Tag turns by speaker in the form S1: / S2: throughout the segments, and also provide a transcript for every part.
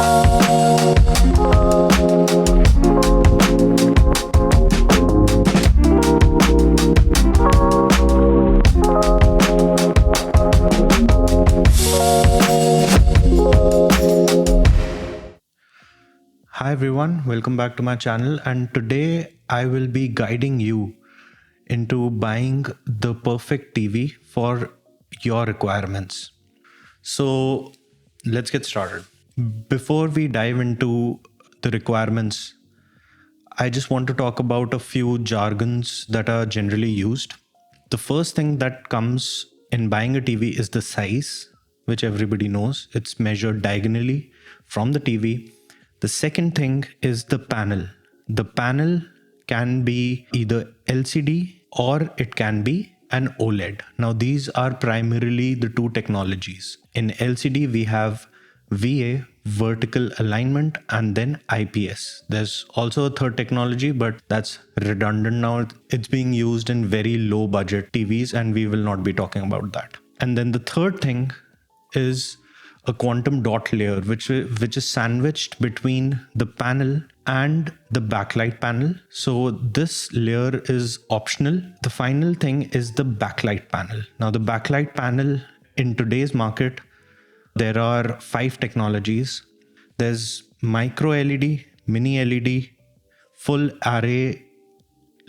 S1: Hi everyone, welcome back to my channel, and today I will be guiding you into buying the perfect TV for your requirements. So let's get started. Before we dive into the requirements, I just want to talk about a few jargons that are generally used. The first thing that comes in buying a TV is the size, which everybody knows. It's measured diagonally from the TV. The second thing is the panel. The panel can be either LCD or it can be an OLED. Now, these are primarily the two technologies. In LCD, we have VA, vertical alignment, and then IPS. There's also a third technology, but that's redundant now. It's being used in very low budget TVs, and we will not be talking about that. And then the third thing is a quantum dot layer, which is sandwiched between the panel and the backlight panel. So this layer is optional. The final thing is the backlight panel. Now, the backlight panel in today's market, there are 5 technologies. There's micro LED, mini LED, full array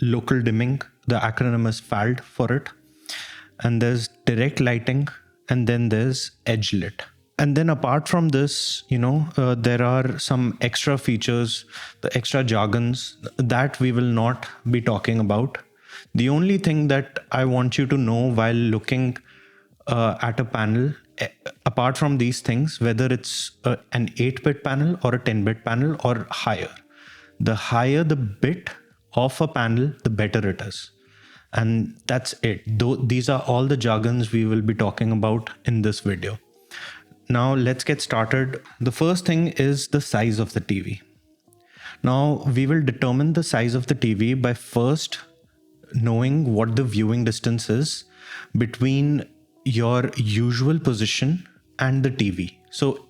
S1: local dimming. The acronym is FALD for it. And there's direct lighting, and then there's edge lit. And then apart from this, there are some extra features, the extra jargons that we will not be talking about. The only thing that I want you to know while looking at a panel, apart from these things, whether it's an 8-bit panel or a 10-bit panel or higher. The higher the bit of a panel, the better it is. And that's it. These are all the jargons we will be talking about in this video. Now let's get started. The first thing is the size of the TV. Now we will determine the size of the TV by first knowing what the viewing distance is between your usual position and the TV. So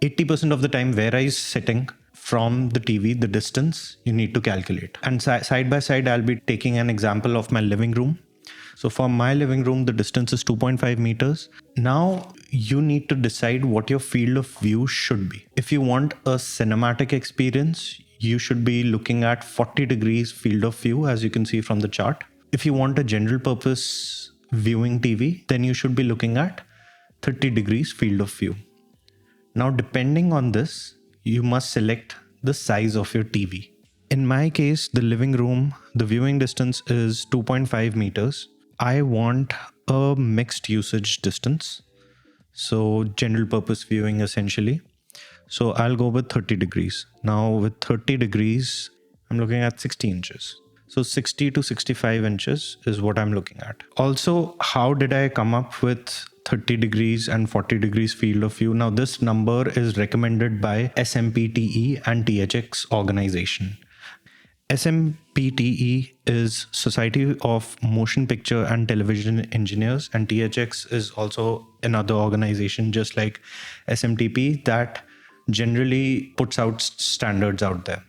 S1: 80% of the time, where I is sitting from the TV, the distance you need to calculate. And side by side, I'll be taking an example of my living room. So for my living room, the distance is 2.5 meters. Now you need to decide what your field of view should be. If you want a cinematic experience, you should be looking at 40 degrees field of view, as you can see from the chart. If you want a general purpose viewing TV, then you should be looking at 30 degrees field of view. Now, depending on this, you must select the size of your TV. In my case, the living room, the viewing distance is 2.5 meters. I want a mixed usage distance. So general purpose viewing essentially. So I'll go with 30 degrees. Now with 30 degrees, I'm looking at 60 inches. So 60 to 65 inches is what I'm looking at. Also, how did I come up with 30 degrees and 40 degrees field of view? Now this number is recommended by SMPTE and THX organization. SMPTE is Society of Motion Picture and Television Engineers, and THX is also another organization just like SMTP that generally puts out standards out there.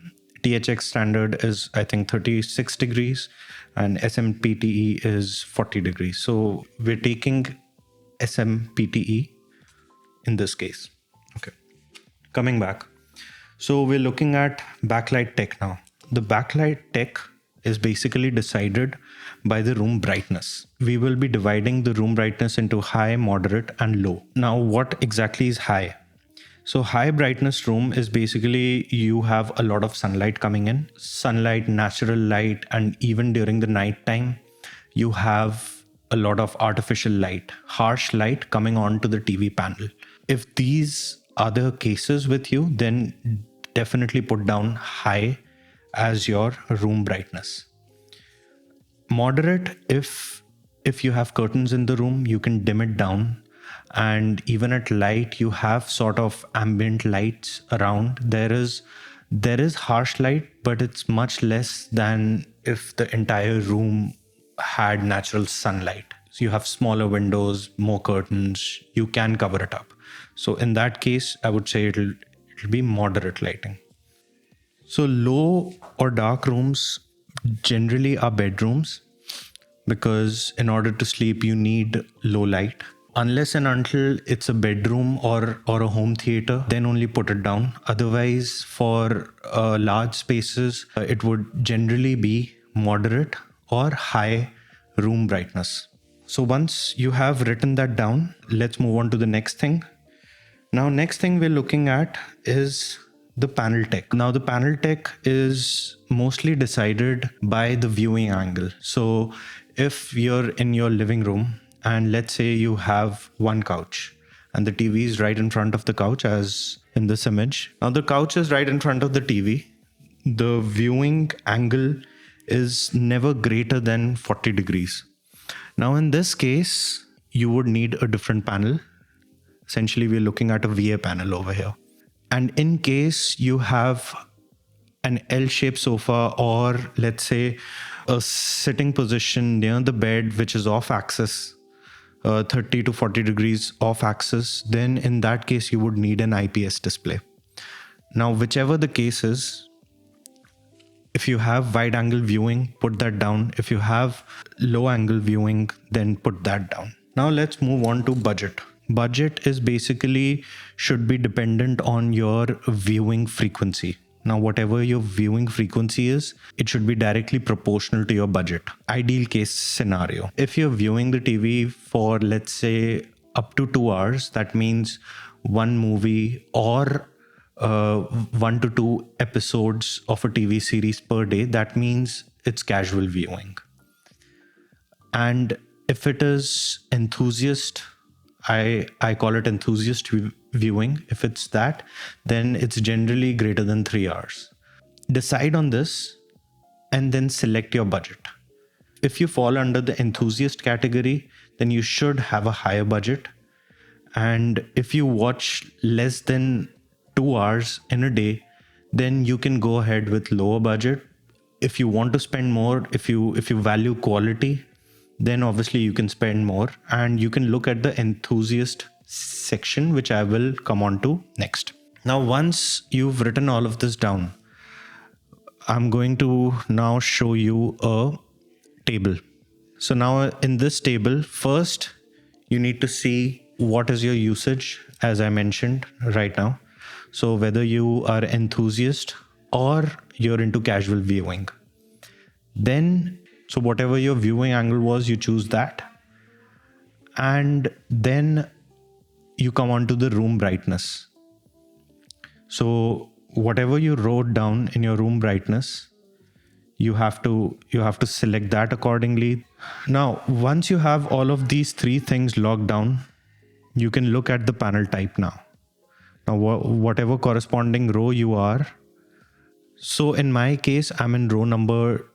S1: THX standard is, I think, 36 degrees and SMPTE is 40 degrees. So we're taking SMPTE in this case. Okay, coming back. So we're looking at backlight tech now. The backlight tech is basically decided by the room brightness. We will be dividing the room brightness into high, moderate, and low. Now, what exactly is high? So high brightness room is basically you have a lot of sunlight coming in, sunlight, natural light, and even during the night time, you have a lot of artificial light, harsh light coming onto the TV panel. If these are the cases with you, then definitely put down high as your room brightness. Moderate, if you have curtains in the room, you can dim it down. And even at light, you have sort of ambient lights around. There is harsh light, but it's much less than if the entire room had natural sunlight. So you have smaller windows, more curtains, you can cover it up. So in that case, I would say it'll it'll be moderate lighting. So low or dark rooms generally are bedrooms, because in order to sleep you need low light. Unless and until it's a bedroom or a home theater, then only put it down. Otherwise, for large spaces, it would generally be moderate or high room brightness. So once you have written that down, let's move on to the next thing. Now, next thing we're looking at is the panel tech. Now, the panel tech is mostly decided by the viewing angle. So if you're in your living room and let's say you have one couch and the TV is right in front of the couch, as in this image. Now, the couch is right in front of the TV. The viewing angle is never greater than 40 degrees. Now, in this case, you would need a different panel. Essentially, we're looking at a VA panel over here. And in case you have an L-shaped sofa, or let's say a sitting position near the bed, which is off axis, 30 to 40 degrees off axis, then in that case, you would need an IPS display. Now, whichever the case is, if you have wide angle viewing, put that down. If you have low angle viewing, then put that down. Now let's move on to budget. Budget is basically should be dependent on your viewing frequency. Now, whatever your viewing frequency is, it should be directly proportional to your budget. Ideal case scenario. If you're viewing the TV for, let's say, up to 2 hours, that means one movie or 1 to 2 episodes of a TV series per day, that means it's casual viewing. And if it is enthusiast, I call it enthusiast viewing. If it's that, then it's generally greater than 3 hours. Decide on this and then select your budget. If you fall under the enthusiast category, then you should have a higher budget. And if you watch less than 2 hours in a day, then you can go ahead with lower budget. If you want to spend more, if you value quality, then obviously you can spend more, and you can look at the enthusiast section, which I will come on to next. Now, once you've written all of this down, I'm going to now show you a table. So now in this table, first you need to see what is your usage, as I mentioned right now. So whether you are enthusiast or you're into casual viewing, then so whatever your viewing angle was, you choose that. And then you come on to the room brightness. So whatever you wrote down in your room brightness, you have to select that accordingly. Now, once you have all of these three things locked down, you can look at the panel type now. Now, whatever corresponding row you are. So in my case, I'm in row number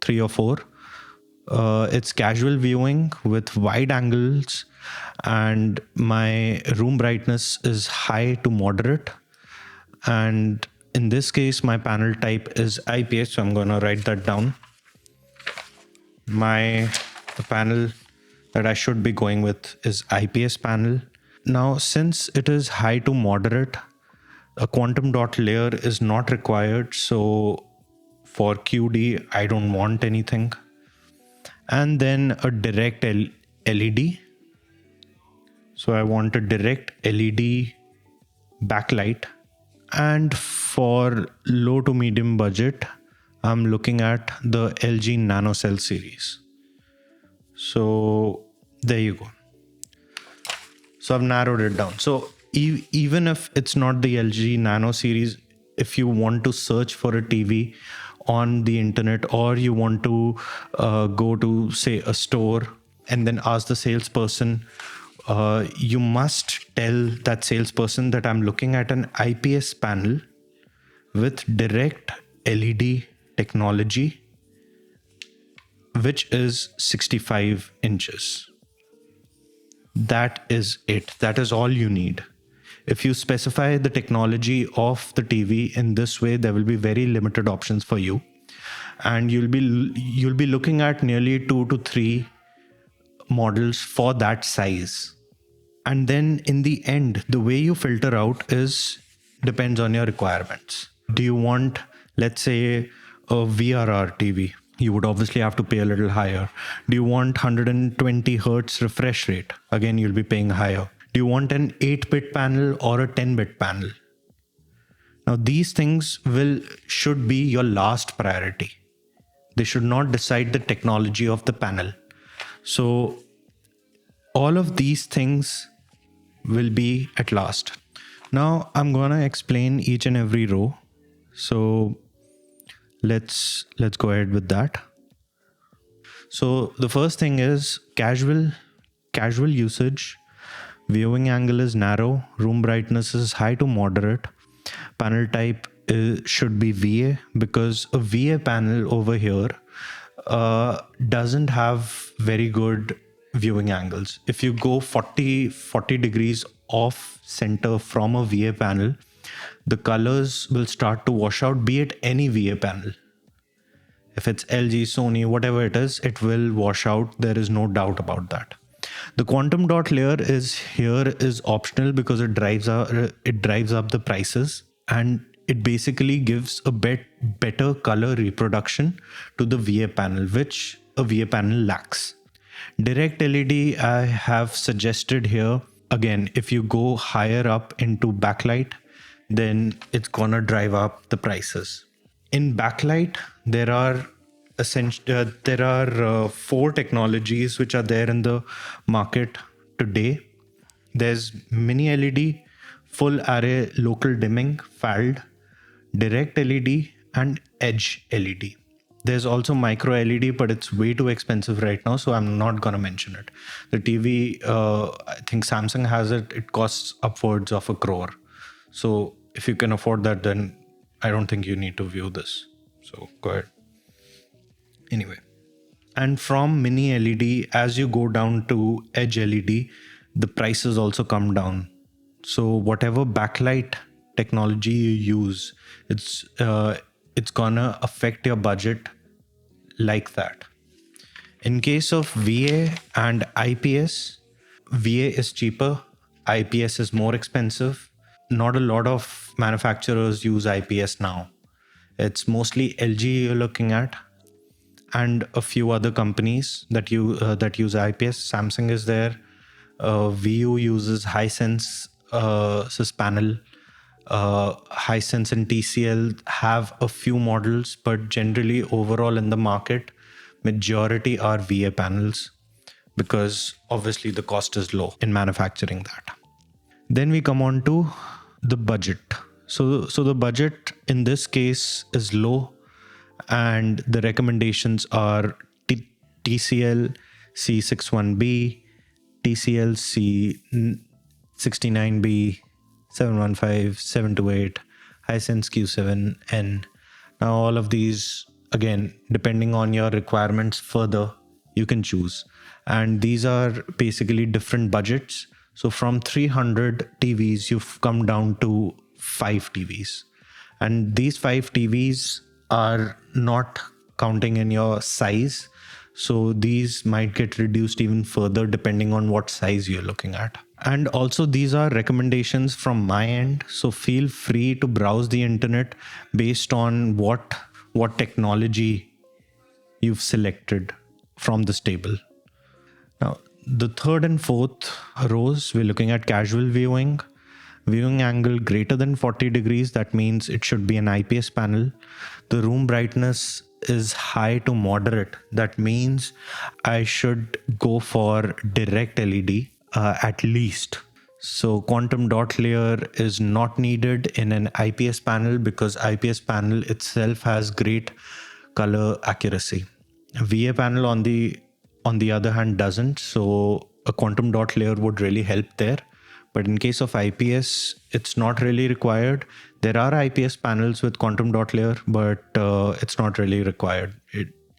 S1: 3 or 4. It's casual viewing with wide angles, and my room brightness is high to moderate. And in this case, my panel type is IPS, so I'm going to write that down. The panel that I should be going with is IPS panel. Now, since it is high to moderate, a quantum dot layer is not required. So for QD, I don't want anything. And then a direct LED. So I want a direct LED backlight. And for low to medium budget, I'm looking at the LG Nano Cell series. So there you go. So I've narrowed it down. So even if it's not the LG Nano series, if you want to search for a TV on the internet, or you want to go to, say, a store and then ask the salesperson, you must tell that salesperson that I'm looking at an IPS panel with direct LED technology, which is 65 inches. That is it. That is all you need. If you specify the technology of the TV in this way, there will be very limited options for you. And you'll be looking at nearly 2 to 3 models for that size. And then in the end, the way you filter out is depends on your requirements. Do you want, let's say, a VRR TV? You would obviously have to pay a little higher. Do you want 120 hertz refresh rate? Again, you'll be paying higher. Do you want an 8-bit panel or a 10-bit panel? Now, these things should be your last priority. They should not decide the technology of the panel. So all of these things will be at last. Now I'm gonna explain each and every row. So let's go ahead with that. So the first thing is casual usage. Viewing angle is narrow. Room brightness is high to moderate. Panel type should be VA, because a VA panel over here doesn't have very good viewing angles. If you go 40 degrees off center from a VA panel, the colors will start to wash out, be it any VA panel. If it's LG, Sony, whatever it is, it will wash out. There is no doubt about that. The quantum dot layer is optional because it drives up the prices, and it basically gives a better color reproduction to the VA panel, which a VA panel lacks. Direct LED I have suggested here. Again, if you go higher up into backlight, then it's gonna drive up the prices. In backlight, there are 4 technologies which are there in the market today. There's mini LED, full array local dimming, FALD, direct LED, and edge LED. There's also micro LED, but it's way too expensive right now, so I'm not gonna mention it. The TV, I think Samsung has it. It costs upwards of 1 crore. So if you can afford that, then I don't think you need to view this. So go ahead. Anyway, and from mini LED, as you go down to edge LED, the prices also come down. So whatever backlight technology you use, it's gonna affect your budget like that. In case of VA and IPS, VA is cheaper, IPS is more expensive. Not a lot of manufacturers use IPS now. It's mostly LG you're looking at, and a few other companies that use IPS. Samsung is there. VU uses Hisense panel. Hisense and TCL have a few models, but generally overall in the market, majority are VA panels, because obviously the cost is low in manufacturing that. Then we come on to the budget. So the budget in this case is low, and the recommendations are TCL C61B, TCL C69B, 715, 728, Hisense Q7N. Now all of these, again, depending on your requirements further, you can choose. And these are basically different budgets. So from 300 TVs, you've come down to 5 TVs. And these 5 TVs are not counting in your size. So these might get reduced even further depending on what size you're looking at. And also these are recommendations from my end. So feel free to browse the internet based on what technology you've selected from this table. Now, the third and fourth rows, we're looking at casual viewing. Viewing angle greater than 40 degrees, that means it should be an IPS panel. The room brightness is high to moderate. That means I should go for direct LED at least. So quantum dot layer is not needed in an IPS panel because IPS panel itself has great color accuracy. VA panel on the other hand doesn't. So a quantum dot layer would really help there. But in case of IPS, it's not really required. There are IPS panels with quantum dot layer, but it's not really required.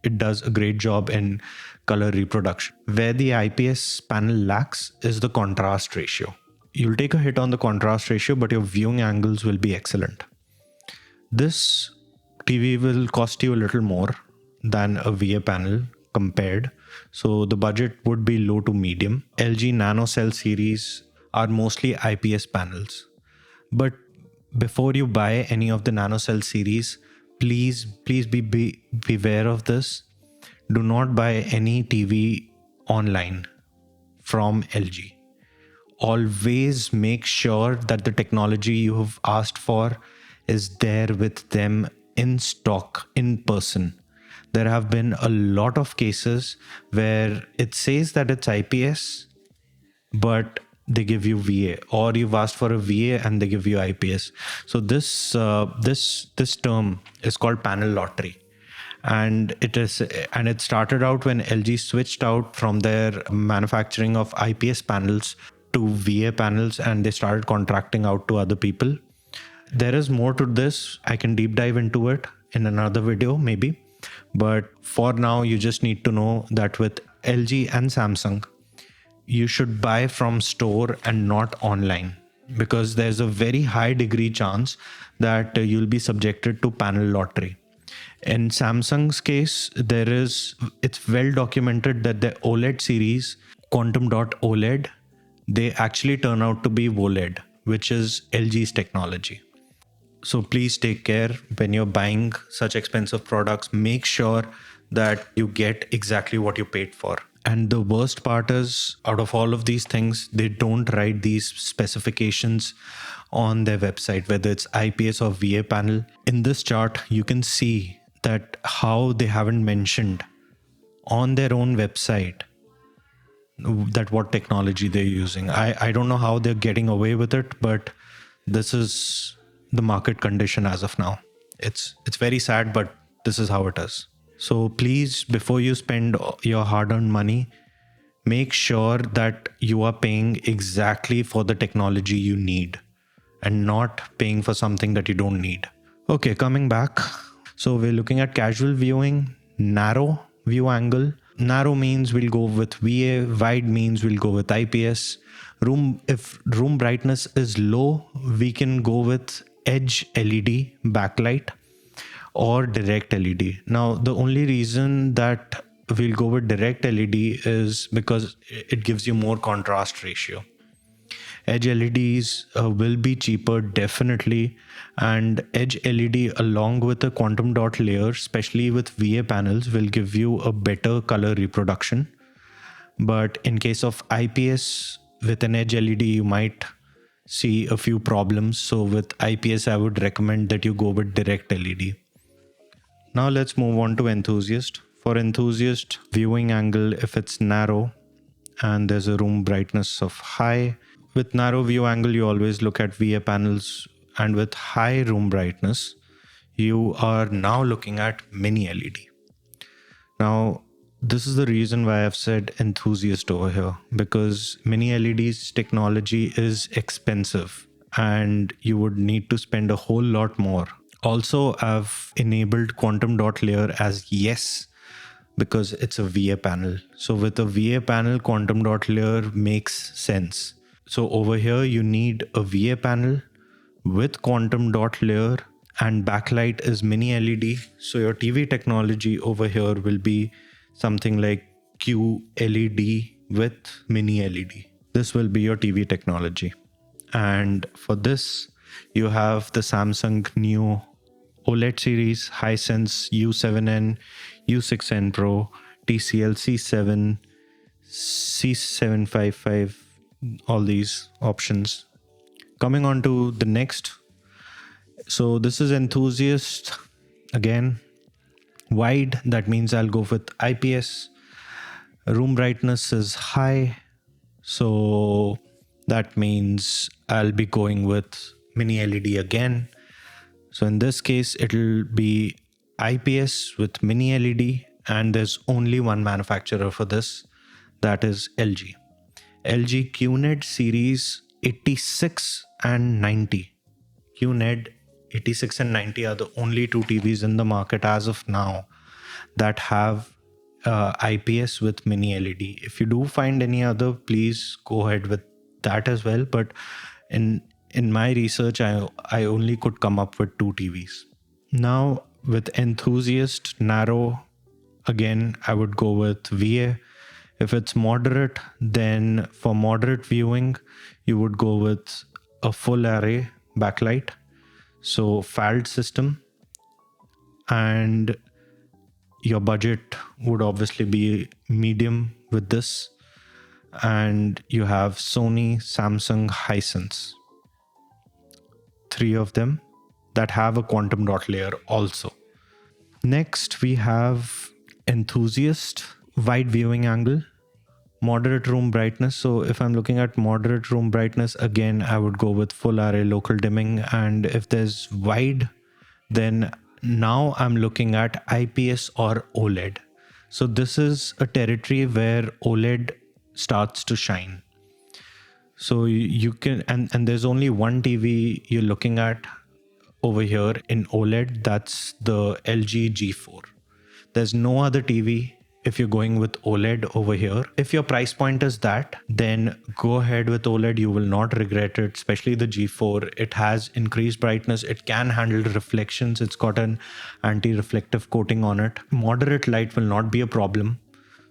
S1: It does a great job in color reproduction. Where the IPS panel lacks is the contrast ratio. You'll take a hit on the contrast ratio, but your viewing angles will be excellent. This TV will cost you a little more than a VA panel compared. So the budget would be low to medium. LG Nano Cell series are mostly IPS panels. But before you buy any of the nanocell series, please beware of this. Do not buy any TV online from LG. Always make sure that the technology you have asked for is there with them in stock, in person. There have been a lot of cases where it says that it's IPS, but they give you VA, or you've asked for a VA and they give you IPS. So this term is called panel lottery, and it started out when LG switched out from their manufacturing of IPS panels to VA panels, and they started contracting out to other people. There is more to this. I can deep dive into it in another video maybe, but for now you just need to know that with LG and Samsung, you should buy from store and not online, because there's a very high degree chance that you'll be subjected to panel lottery. In Samsung's case, it's well documented that the OLED series, Quantum Dot OLED, they actually turn out to be OLED, which is LG's technology. So please take care when you're buying such expensive products. Make sure that you get exactly what you paid for. And the worst part is, out of all of these things, they don't write these specifications on their website, whether it's IPS or VA panel. In this chart, you can see that how they haven't mentioned on their own website that what technology they're using. I don't know how they're getting away with it, but this is the market condition as of now. It's very sad, but this is how it is. So please, before you spend your hard-earned money, make sure that you are paying exactly for the technology you need and not paying for something that you don't need. Okay, coming back. So we're looking at casual viewing, narrow view angle. Narrow means we'll go with VA, wide means we'll go with IPS. If room brightness is low, we can go with edge LED backlight or direct LED. Now, the only reason that we'll go with direct LED is because it gives you more contrast ratio. Edge LEDs will be cheaper, definitely, and Edge LED along with a quantum dot layer, especially with VA panels, will give you a better color reproduction. But in case of IPS with an Edge LED, you might see a few problems. So with IPS, I would recommend that you go with direct LED. Now let's move on to Enthusiast. For Enthusiast, viewing angle, if it's narrow and there's a room brightness of high, with narrow view angle, you always look at VA panels, and with high room brightness, you are now looking at mini LED. Now, this is the reason why I've said Enthusiast over here, because mini LED's technology is expensive and you would need to spend a whole lot more. Also, I've enabled quantum dot layer as yes, because it's a VA panel. So with a VA panel, quantum dot layer makes sense. So over here, you need a VA panel with quantum dot layer, and backlight is mini LED. So your TV technology over here will be something like QLED with mini LED. This will be your TV technology. And for this, you have the Samsung new OLED series, Hisense U7N, U6N Pro, TCL C7, C755, all these options. Coming on to the next. So this is Enthusiast. Again, wide, that means I'll go with IPS. Room brightness is high, so that means I'll be going with mini LED again. So in this case, it'll be IPS with mini LED, and there's only one manufacturer for this, that is LG. LG QNED series 86 and 90. QNED 86 and 90 are the only two TVs in the market as of now that have IPS with mini LED. If you do find any other, please go ahead with that as well. But in my research, I only could come up with two TVs. Now with Enthusiast narrow, again, I would go with VA. If it's moderate, then for moderate viewing, you would go with a full array backlight. So FALD system, and your budget would obviously be medium with this. And you have Sony, Samsung, Hisense. 3 of them that have a quantum dot layer also. Next, we have Enthusiast, wide viewing angle, moderate room brightness. So if I'm looking at moderate room brightness, again, I would go with full array local dimming. And if there's wide, then now I'm looking at IPS or OLED. So this is a territory where OLED starts to shine. So you can, and there's only one TV you're looking at over here in OLED, that's the LG G4. There's no other TV if you're going with OLED over here. If your price point is that, then go ahead with OLED. You will not regret it, especially the G4. It has increased brightness. It can handle reflections. It's got an anti-reflective coating on it. Moderate light will not be a problem.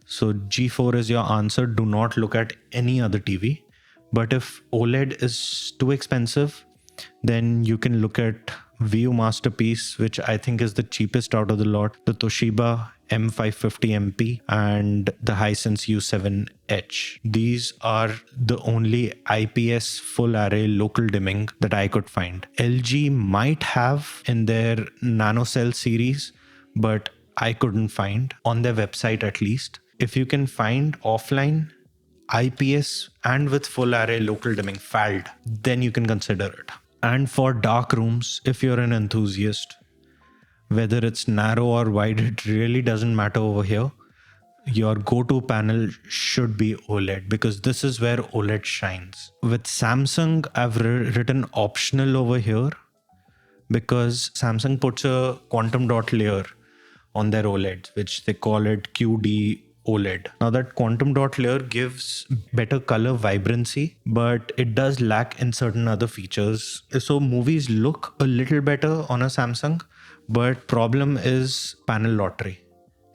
S1: So G4 is your answer. Do not look at any other TV. But if OLED is too expensive, then you can look at View Masterpiece, which I think is the cheapest out of the lot, the Toshiba M550MP and the Hisense U7H. These are the only IPS full array local dimming that I could find. LG might have in their NanoCell series, but I couldn't find on their website at least. If you can find offline IPS and with full array local dimming FALD, then you can consider it. And for dark rooms, if you're an enthusiast, whether it's narrow or wide, it really doesn't matter over here. Your go-to panel should be OLED because this is where OLED shines. With Samsung, I've written optional over here because Samsung puts a quantum dot layer on their OLEDs, which they call it QD OLED. Now that quantum dot layer gives better color vibrancy, but it does lack in certain other features. So movies look a little better on a Samsung, but problem is panel lottery.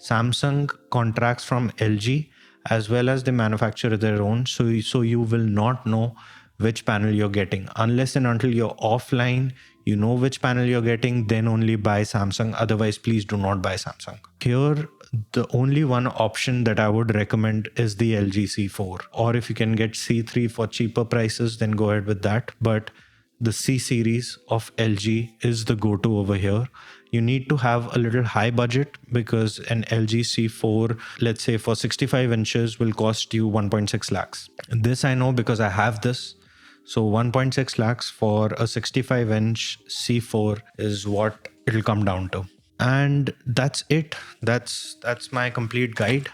S1: Samsung contracts from LG as well as they manufacture their own. So you will not know which panel you're getting unless and until you're offline. You know which panel you're getting, then only buy Samsung. Otherwise, please do not buy Samsung. Here, the only one option that I would recommend is the LG C4. Or if you can get C3 for cheaper prices, then go ahead with that. But the C series of LG is the go-to over here. You need to have a little high budget because an LG C4, let's say for 65 inches, will cost you 1.6 lakhs. This I know because I have this. So 1.6 lakhs for a 65-inch C4 is what it'll come down to. And that's it. That's my complete guide.